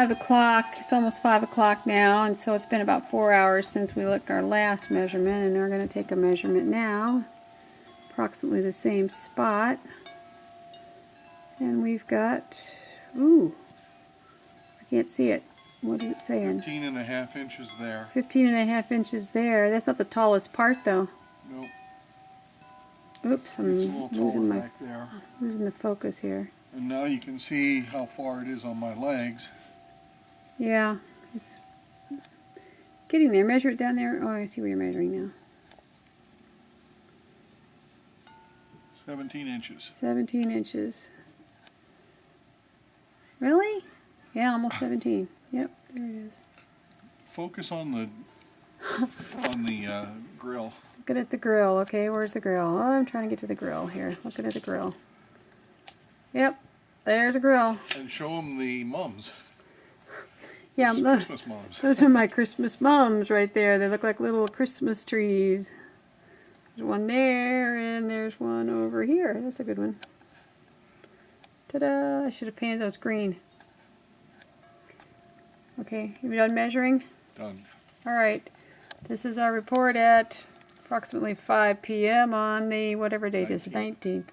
5 o'clock. It's almost 5 o'clock now, and so it's been about 4 hours since we took our last measurement, and we're going to take a measurement now. Approximately the same spot. And we've got, ooh, I can't see it. What is it saying? 15.5 inches there. 15.5 inches there. That's not the tallest part, though. Nope. Oops, I'm losing the focus here. And now you can see how far it is on my legs. Yeah, it's getting there. Measure it down there. Oh, I see where you're measuring now. 17 inches. 17 inches. Really? Yeah, almost 17. Yep, there it is. Focus on the grill. Looking at the grill. Okay, where's the grill? Oh, I'm trying to get to the grill here. Looking at the grill. Yep, there's a grill. And show them the mums. Yeah, Christmas mums. Those are my Christmas mums right there. They look like little Christmas trees. There's one there, and there's one over here. That's a good one. Ta-da! I should have painted those green. Okay, you done measuring? Done. Alright, this is our report at approximately 5 p.m. on the, whatever date is, 19th.